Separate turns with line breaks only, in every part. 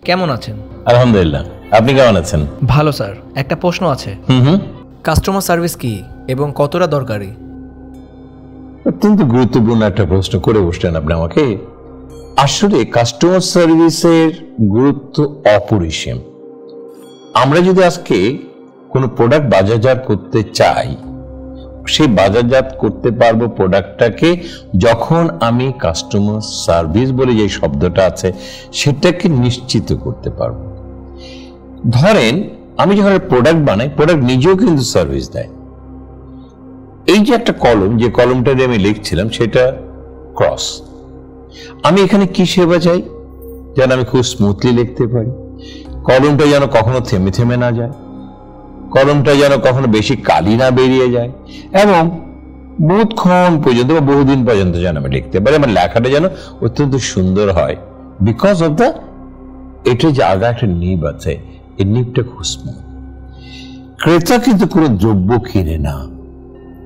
কেমন আছেন?
আলহামদুলিল্লাহ, আপনি কেমন আছেন?
ভালো স্যার। একটা প্রশ্ন আছে, কাস্টমার সার্ভিস কি এবং কতটা দরকারি?
অত্যন্ত গুরুত্বপূর্ণ একটা প্রশ্ন করে বসলেন আপনি আমাকে। আসলে কাস্টমার সার্ভিসের গুরুত্ব অপরিসীম। আমরা যদি আজকে কোনো প্রোডাক্ট বাজারজাত করতে চাই, সেই বাজারজাত করতে পারবো প্রোডাক্টটাকে যখন আমি কাস্টমার সার্ভিস বলে যে শব্দটা আছে সেটাকে নিশ্চিত করতে পারবো। ধরেন আমি যখন প্রোডাক্ট বানাই, প্রোডাক্ট নিজেও কিন্তু সার্ভিস দেয়। এই যে একটা কলম, যে কলমটা দিয়ে আমি লিখছিলাম সেটা ক্রস। আমি এখানে কি সেবা চাই? যেন আমি খুব স্মুথলি লিখতে পারি, কলমটা যেন কখনো থেমে থেমে না যায়, কলমটা যেন কখনো বেশি কালি না বেরিয়ে যায়, এবং বহুক্ষণ পর্যন্ত বা বহুদিন পর্যন্ত যেন আমি লিখতে পারি, আমার লেখাটা যেন অত্যন্ত সুন্দর হয়। বিকজ অফ দ্য এটা যে আগা একটা নিব আছে, এই নিবটা খুব স্মুথ। ক্রেতা কিন্তু কোনো দ্রব্য কিনে না,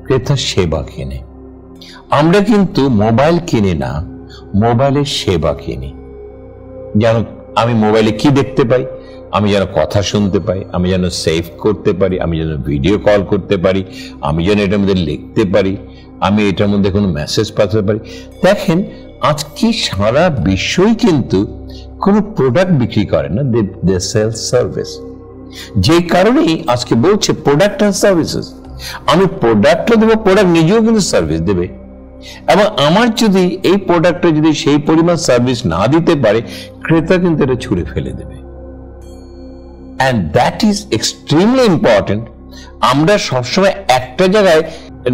ক্রেতা সেবা কিনে। আমরা কিন্তু মোবাইল কিনে না, মোবাইলের সেবা কিনি। যেন আমি মোবাইলে কি দেখতে পাই, আমি যেন কথা শুনতে পাই, আমি যেন সেভ করতে পারি, আমি যেন ভিডিও কল করতে পারি, আমি যেন এটার মধ্যে লিখতে পারি, আমি এটার মধ্যে কোনো মেসেজ পাঠাতে পারি। দেখেন আজকে সারা বিশ্বই কিন্তু কোনো প্রোডাক্ট বিক্রি করে না, দে সেল সার্ভিস। যে কারণেই আজকে বলছে প্রোডাক্ট অ্যান্ড সার্ভিসেস। আমি প্রোডাক্টও দেবো, প্রোডাক্ট নিজেও কিন্তু সার্ভিস দেবে। এবং আমার যদি এই প্রোডাক্টটা যদি সেই পরিমাণ সার্ভিস না দিতে পারে, ক্রেতা কিন্তু এটা ছুঁড়ে ফেলে দেবে। And that is extremely important. আমরা সবসময় একটা জায়গায়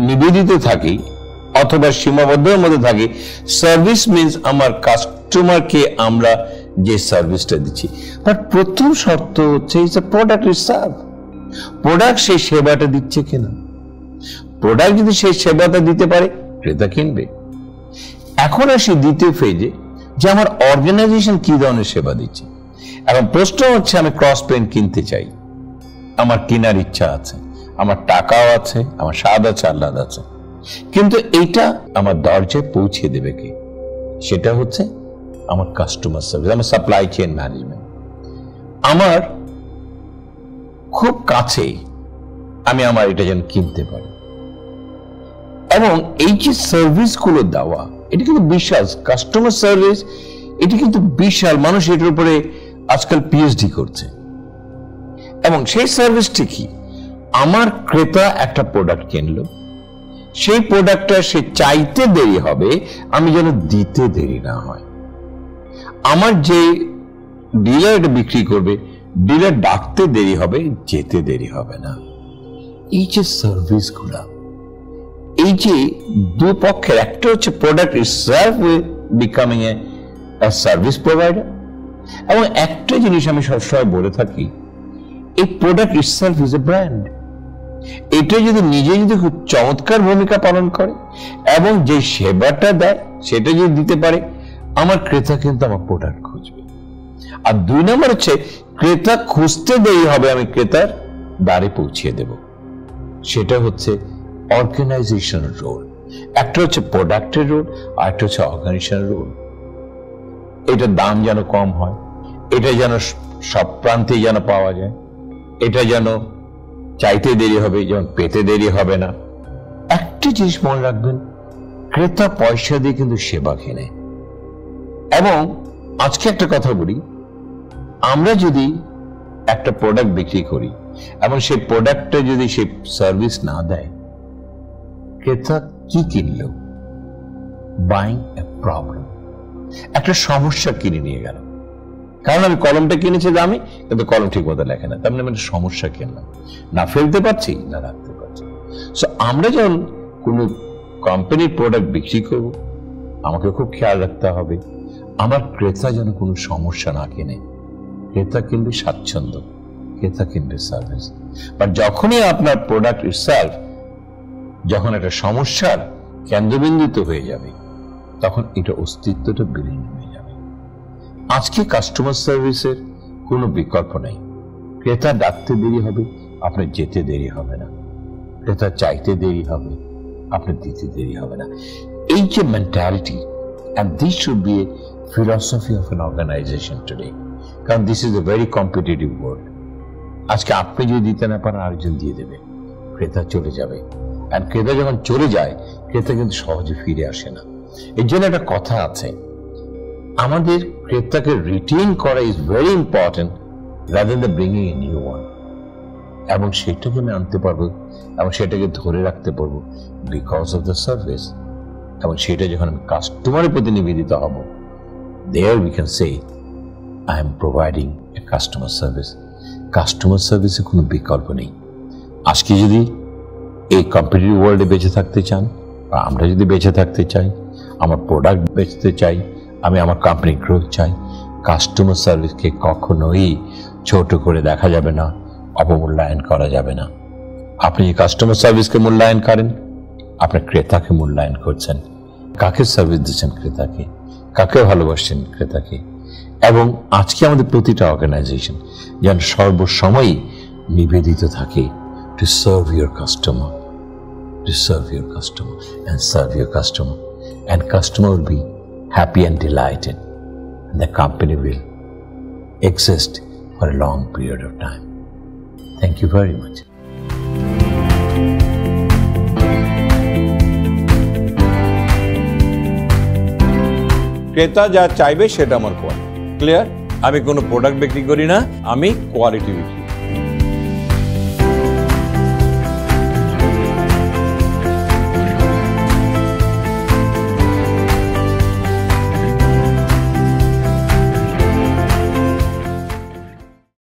নিবেদিত থাকি অথবা সীমাবদ্ধের মধ্যে থাকি। সার্ভিস মিন্স আমার কাস্টমারকে আমরা যে সার্ভিসটা দিচ্ছি, বাট প্রথম শর্ত হচ্ছে প্রোডাক্ট ইজ সার্ভ। প্রোডাক্ট সেই সেবাটা দিচ্ছে কিনা। প্রোডাক্ট যদি সেই সেবাটা দিতে পারে, ক্রেতা কিনবে। এখন আসি দ্বিতীয় ফেজে, যে আমার অর্গানাইজেশন কি ধরনের সেবা দিচ্ছে। এখন প্রশ্ন হচ্ছে, আমি ক্রস পেন কিনতে চাই, আমার কেনার ইচ্ছা আছে, আমার টাকাও আছে, আমার স্বাদ আছে, আহ্লাদ আছে, কিন্তু এইটা আমার দরজায় পৌঁছে দেবে কে? সেটা হচ্ছে আমার কাস্টমার সার্ভিস, আমার সাপ্লাই চেইন ম্যানেজমেন্ট। আমার খুব কাছেই আমি আমার এটা যেন কিনতে পারি। এবং এই যে সার্ভিসগুলো দেওয়া, এটা কিন্তু বিশাল কাস্টমার সার্ভিস, এটি কিন্তু বিশাল। মানুষ এটার উপরে আজকাল পিএইচডি করছে। এবং সেই সার্ভিসটি কি? আমার ক্রেতা একটা প্রোডাক্ট কিনলো, সেই প্রোডাক্টটা সে চাইতে দেরি হবে, আমি যেন দিতে দেরি না হয়। আমার যে ডিলার এটা বিক্রি করবে, ডিলার ডাকতে দেরি হবে, যেতে দেরি হবে না। এই যে সার্ভিসগুলা, এই যে দুপক্ষের, একটা হচ্ছে product itself becoming a service provider, এবং একটা জিনিস আমি সবসময় বলে থাকি, এই product itself is a brand. এটা যদি নিজে যদি খুব চমৎকার ভূমিকা পালন করে এবং যে সেবাটা দেয় সেটা যদি দিতে পারে, আমার ক্রেতা কিন্তু আমার প্রোডাক্ট খুঁজবে। আর দুই নম্বর হচ্ছে, ক্রেতা খুঁজতে দেরি হবে, আমি ক্রেতার দ্বারে পৌঁছিয়ে দেব। সেটা হচ্ছে অর্গানাইজেশনের রোল। একটা হচ্ছে প্রোডাক্টের রোল, আর একটা হচ্ছে অর্গানাইজেশনের রোল। এটার দাম যেন কম হয়, এটা যেন সব প্রান্তে যেন পাওয়া যায়, এটা যেন চাইতে দেরি হবে, যেমন পেতে দেরি হবে না। একটা জিনিস মনে রাখবেন, ক্রেতা পয়সা দিয়ে কিন্তু সেবা কেনে। এবং আজকে একটা কথা বলি, আমরা যদি একটা প্রোডাক্ট বিক্রি করি এবং সেই প্রোডাক্টটা যদি সে সার্ভিস না দেয়, ক্রেতা কি কিনল? বাইং এ প্রবলেম, একটা সমস্যা কিনে নিয়ে গেল। কারণ আমি কলমটা কিনেছি দামি, কিন্তু কলম ঠিক মতো লেখে না, তার মানে আমি সমস্যা কিনলাম, না ফেলতে পারছি না রাখতে পারছি। সো আমরা যখন কোনো কোম্পানির প্রোডাক্ট বিক্রি করব, আমাকে খুব খেয়াল রাখতে হবে আমার ক্রেতা যেন কোনো সমস্যা না কিনে। ক্রেতা কিনবে স্বাচ্ছন্দ্য, ক্রেতা কিনবে সার্ভিস। বাট যখনই আপনার প্রোডাক্ট ইটসেলফ যখন একটা সমস্যার কেন্দ্রবিন্দুতে হয়ে যাবে, তখন এটা অস্তিত্বটা বিলীন হয়ে যাবে। আজকে কাস্টমার সার্ভিসের কোনো বিকল্প নেই। ক্রেতা ডাকতে দেরি হবে, আপনার যেতে দেরি হবে না। ক্রেতা চাইতে দেরি হবে, আপনার দিতে দেরি হবে না। এই যে mentality, and this should be a philosophy of an organization today. কারণ this is a very competitive world. আজকে আপনি যদি দিতে না পারেন আরেকজন দিয়ে দেবে, ক্রেতা চলে যাবে। অ্যান্ড ক্রেতা যখন চলে যায়, ক্রেতা কিন্তু সহজে ফিরে আসে না। এর জন্য একটা কথা আছে, আমাদের ক্রেতাকে রিটেইন করা is very important rather than bringing a new one. এবং সেটাকে আমি আনতে পারবো এবং সেটাকে ধরে রাখতে পারবো বিকজ অফ দ্য সার্ভিস। এবং সেটা যখন আমি কাস্টমারের প্রতি নিবেদিত হব, there we can say I am providing a customer service. Customer সার্ভিসে কোনো বিকল্প নেই। আজকে যদি এই কম্পিটিটিভ ওয়ার্ল্ডে বেঁচে থাকতে চান, বা আমরা যদি বেঁচে থাকতে চাই, আমার প্রোডাক্ট বেচতে চাই, আমি আমার কোম্পানি গ্রোথ চাই, কাস্টমার সার্ভিসকে কখনোই ছোট করে দেখা যাবে না, অবমূল্যায়ন করা যাবে না। আপনি যে কাস্টমার সার্ভিসকে মূল্যায়ন করেন, আপনার ক্রেতাকে মূল্যায়ন করছেন। কাকে সার্ভিস দিচ্ছেন? ক্রেতাকে। কাকে ভালোবাসছেন? ক্রেতাকে। এবং আজকে আমাদের প্রতিটা অর্গানাইজেশন যেন সর্বসময়ই নিবেদিত থাকে to serve your customer, to serve your customer and serve your customer, and customer will be happy and delighted, and the company will exist for a long period of time. Thank you very much.
ক্রেতা যা চাইবে সেটা আমার quality. Clear? আমি কোনো product বিক্রি করি না, আমি কোয়ালিটি বিক্রি করি।